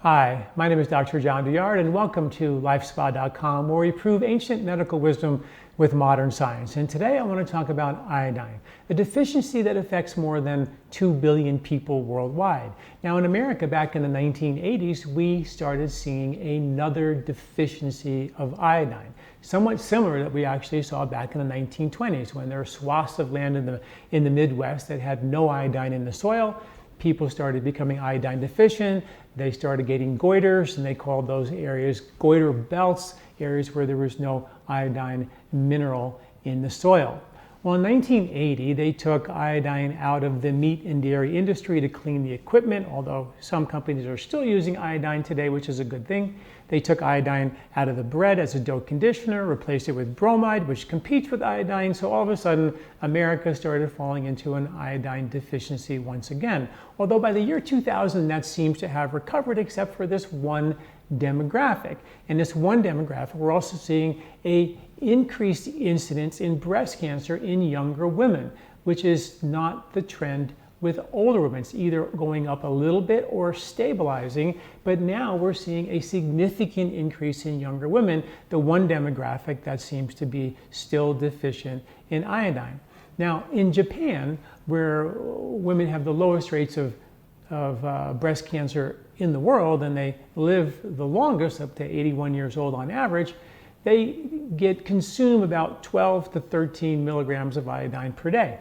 Hi, my name is Dr. John Douillard, and welcome to LifeSpa.com, where we prove ancient medical wisdom with modern science. And today I want to talk about iodine, a deficiency that affects more than 2 billion people worldwide. Now, in America, back in the 1980s, we started seeing another deficiency of iodine, somewhat similar that we actually saw back in the 1920s, when there were swaths of land in the Midwest that had no iodine in the soil. People started becoming iodine deficient. They started getting goiters, and they called those areas goiter belts, areas where there was no iodine mineral in the soil. Well, in 1980, they took iodine out of the meat and dairy industry to clean the equipment, although some companies are still using iodine today, which is a good thing. They took iodine out of the bread as a dough conditioner, replaced it with bromide, which competes with iodine. So all of a sudden, America started falling into an iodine deficiency once again. Although by the year 2000, that seems to have recovered, except for this one demographic. And this one demographic, we're also seeing a increased incidence in breast cancer in younger women, which is not the trend with older women. It's either going up a little bit or stabilizing, but now we're seeing a significant increase in younger women, the one demographic that seems to be still deficient in iodine. Now, in Japan, where women have the lowest rates of breast cancer in the world, and they live the longest, up to 81 years old on average, they consume about 12 to 13 milligrams of iodine per day.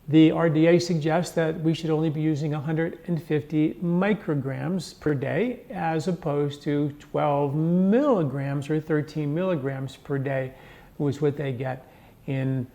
The RDA suggests that we should only be using 150 micrograms per day, as opposed to 12 milligrams or 13 milligrams per day was what they get in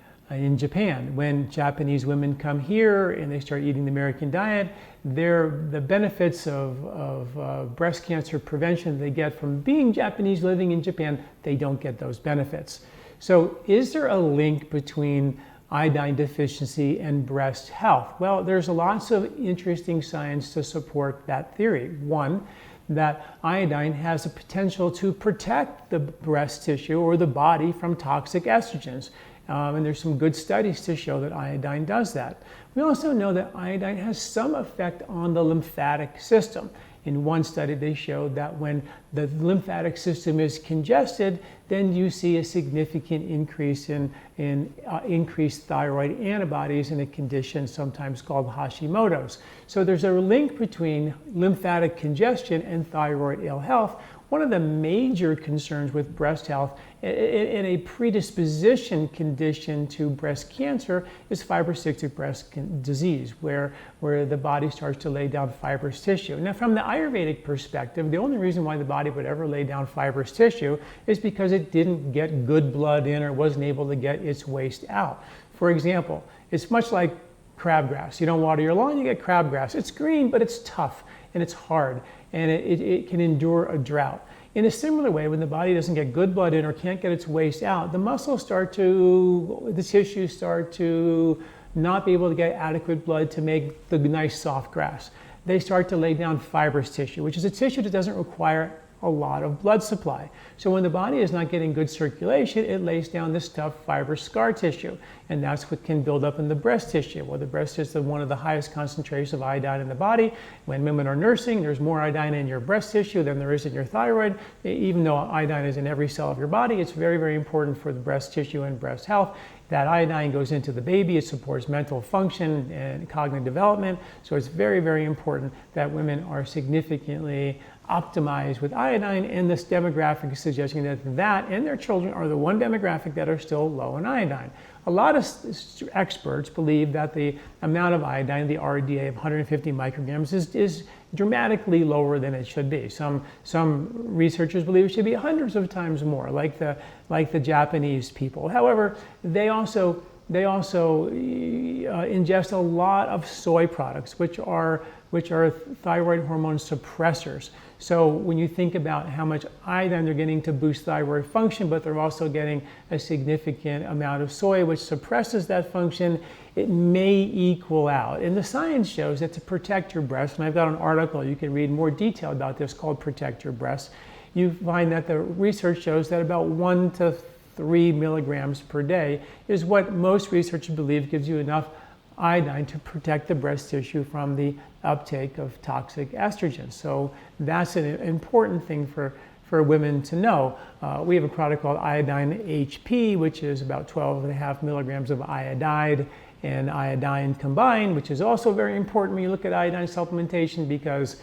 Japan. When Japanese women come here and they start eating the American diet, the benefits of breast cancer prevention they get from being Japanese living in Japan, they don't get those benefits. So is there a link between iodine deficiency and breast health? Well, there's lots of interesting science to support that theory. One, that iodine has a potential to protect the breast tissue or the body from toxic estrogens. And there's some good studies to show that iodine does that. We also know that iodine has some effect on the lymphatic system. In one study, they showed that when the lymphatic system is congested, then you see a significant increase in increased thyroid antibodies in a condition sometimes called Hashimoto's. So there's a link between lymphatic congestion and thyroid ill health. One of the major concerns with breast health in a predisposition condition to breast cancer is fibrocystic breast disease, where the body starts to lay down fibrous tissue. Now, from the Ayurvedic perspective, the only reason why the body would ever lay down fibrous tissue is because it didn't get good blood in or wasn't able to get its waste out. For example, it's much like crabgrass. You don't water your lawn, you get crabgrass. It's green, but it's tough and it's hard, and it can endure a drought. In a similar way, when the body doesn't get good blood in or can't get its waste out, the tissues start to not be able to get adequate blood to make the nice soft grass. They start to lay down fibrous tissue, which is a tissue that doesn't require a lot of blood supply. So when the body is not getting good circulation, it lays down this tough fibrous scar tissue, and that's what can build up in the breast tissue. Well, the breast is one of the highest concentrations of iodine in the body. When women are nursing, there's more iodine in your breast tissue than there is in your thyroid. Even though iodine is in every cell of your body, it's very, very important for the breast tissue and breast health. That iodine goes into the baby. It supports mental function and cognitive development. So it's very, very important that women are significantly optimized with iodine, and this demographic is suggesting that and their children are the one demographic that are still low in iodine. A lot of experts believe that the amount of iodine, the RDA of 150 micrograms, is dramatically lower than it should be. Some researchers believe it should be hundreds of times more, like the Japanese people. However, they also ingest a lot of soy products, which are thyroid hormone suppressors. So when you think about how much iodine they're getting to boost thyroid function, but they're also getting a significant amount of soy, which suppresses that function, it may equal out. And the science shows that to protect your breast, and I've got an article you can read more detail about this called Protect Your Breast, you find that the research shows that about 1 to 3 milligrams per day is what most researchers believe gives you enough iodine to protect the breast tissue from the uptake of toxic estrogens. So that's an important thing for women to know. We have a product called Iodine HP, which is about 12.5 milligrams of iodide and iodine combined, which is also very important when you look at iodine supplementation, because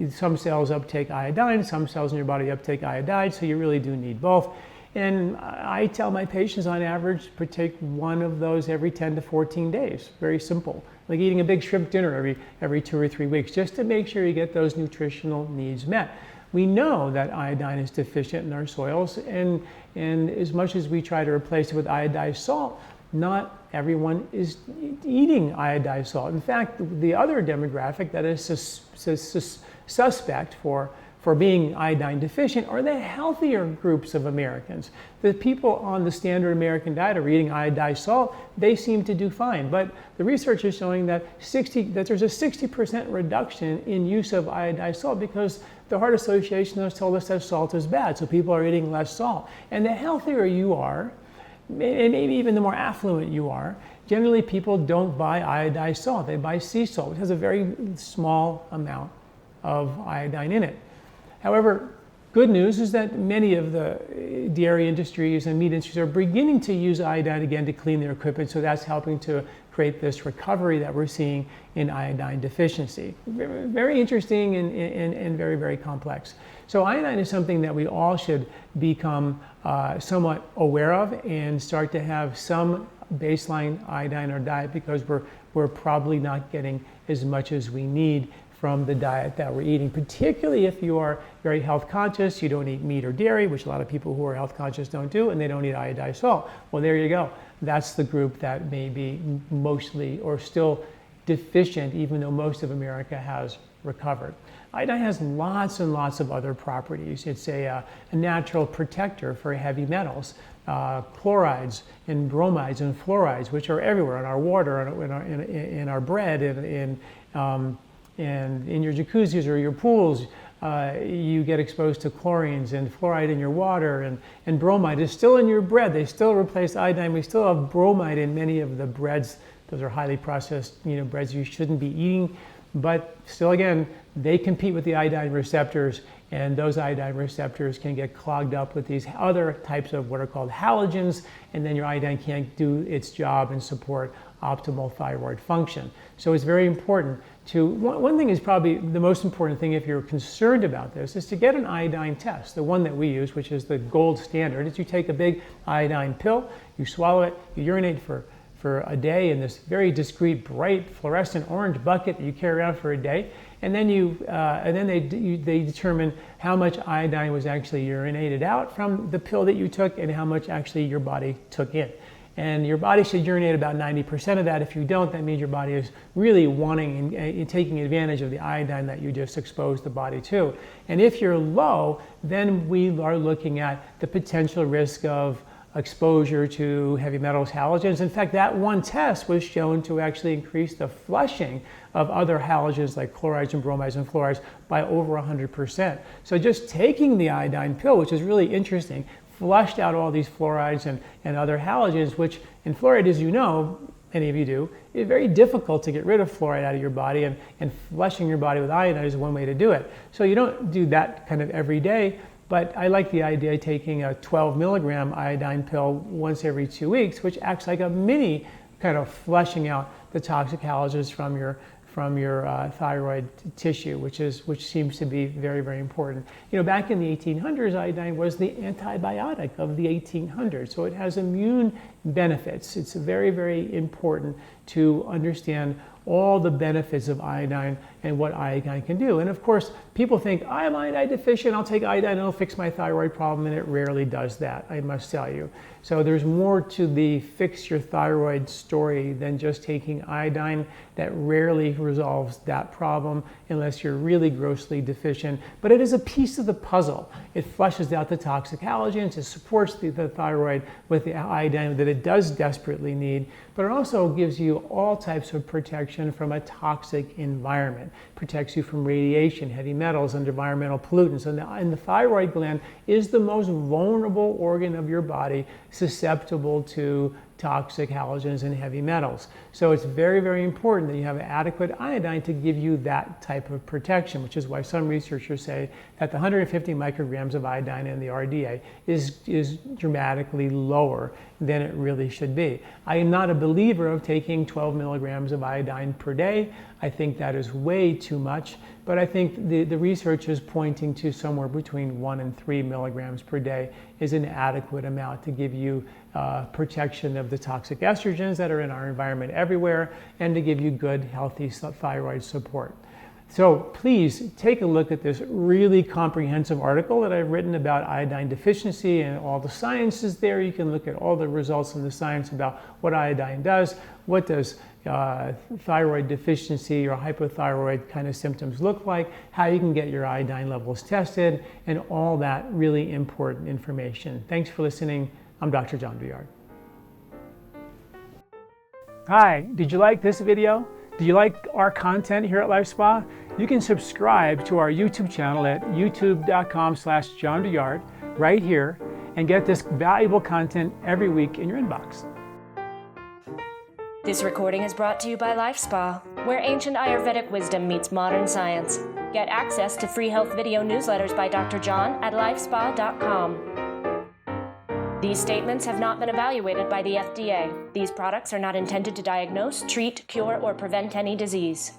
some cells uptake iodine, some cells in your body uptake iodide, so you really do need both. And I tell my patients on average to take one of those every 10 to 14 days. Very simple, like eating a big shrimp dinner every 2 or 3 weeks, just to make sure you get those nutritional needs met. We know that iodine is deficient in our soils, and as much as we try to replace it with iodized salt, not everyone is eating iodized salt. In fact, the other demographic that is suspect for being iodine deficient are the healthier groups of Americans. The people on the standard American diet are eating iodized salt, they seem to do fine. But the research is showing that there's a 60% reduction in use of iodized salt, because the Heart Association has told us that salt is bad, so people are eating less salt. And the healthier you are, and maybe even the more affluent you are, generally people don't buy iodized salt, they buy sea salt, which has a very small amount of iodine in it. However, good news is that many of the dairy industries and meat industries are beginning to use iodine again to clean their equipment, so that's helping to create this recovery that we're seeing in iodine deficiency. Very interesting and very, very complex. So iodine is something that we all should become somewhat aware of and start to have some baseline iodine in our diet, because we're probably not getting as much as we need from the diet that we're eating, particularly if you are very health conscious, you don't eat meat or dairy, which a lot of people who are health conscious don't do, and they don't eat iodized salt. Well, there you go. That's the group that may be mostly or still deficient, even though most of America has recovered. Iodine has lots and lots of other properties. It's a natural protector for heavy metals. Chlorides and bromides and fluorides, which are everywhere in our water, in our bread, and in your jacuzzis or your pools. You get exposed to chlorines and fluoride in your water, and bromide is still in your bread. They still replace iodine. We still have bromide in many of the breads. Those are highly processed, breads you shouldn't be eating. But still, again, they compete with the iodine receptors, and those iodine receptors can get clogged up with these other types of what are called halogens, and then your iodine can't do its job and support optimal thyroid function. So it's very important to, one thing is probably the most important thing if you're concerned about this, is to get an iodine test. The one that we use, which is the gold standard, is you take a big iodine pill, you swallow it, you urinate for a day in this very discreet, bright, fluorescent orange bucket that you carry around for a day, and then they determine how much iodine was actually urinated out from the pill that you took and how much actually your body took in. And your body should urinate about 90% of that. If you don't, that means your body is really wanting and taking advantage of the iodine that you just exposed the body to. And if you're low, then we are looking at the potential risk of exposure to heavy metals, halogens. In fact, that one test was shown to actually increase the flushing of other halogens like chlorides and bromides and fluorides by over 100%. So just taking the iodine pill, which is really interesting, flushed out all these fluorides and other halogens, which in fluoride, as you know, many of you do, it's very difficult to get rid of fluoride out of your body, and flushing your body with iodine is one way to do it. So you don't do that kind of every day, but I like the idea of taking a 12 milligram iodine pill once every 2 weeks, which acts like a mini kind of flushing out the toxic halogens from your thyroid tissue, which seems to be very, very important. Back in the 1800s, iodine was the antibiotic of the 1800s, so it has immune benefits. It's very, very important to understand all the benefits of iodine and what iodine can do. And of course, people think, I'm iodine deficient, I'll take iodine and it'll fix my thyroid problem, and it rarely does that, I must tell you. So there's more to the fix your thyroid story than just taking iodine. That rarely resolves that problem unless you're really grossly deficient. But it is a piece of the puzzle. It flushes out the toxic halogens, it supports the thyroid with the iodine that it does desperately need, but it also gives you all types of protection from a toxic environment. Protects you from radiation, heavy metals, and environmental pollutants. And the thyroid gland is the most vulnerable organ of your body, susceptible to toxic halogens and heavy metals. So it's very, very important that you have adequate iodine to give you that type of protection, which is why some researchers say that the 150 micrograms of iodine in the RDA is dramatically lower than it really should be. I am not a believer of taking 12 milligrams of iodine per day. I think that is way too much, but I think the research is pointing to somewhere between 1 and 3 milligrams per day is an adequate amount to give you protection of the toxic estrogens that are in our environment everywhere, and to give you good, healthy thyroid support. So please take a look at this really comprehensive article that I've written about iodine deficiency, and all the science is there. You can look at all the results in the science about what iodine does, what does thyroid deficiency or hypothyroid kind of symptoms look like, how you can get your iodine levels tested, and all that really important information. Thanks for listening. I'm Dr. John Douillard. Hi, did you like this video? Do you like our content here at LifeSpa? You can subscribe to our YouTube channel at youtube.com/John Douillard right here and get this valuable content every week in your inbox. This recording is brought to you by LifeSpa, where ancient Ayurvedic wisdom meets modern science. Get access to free health video newsletters by Dr. John at lifespa.com. These statements have not been evaluated by the FDA. These products are not intended to diagnose, treat, cure, or prevent any disease.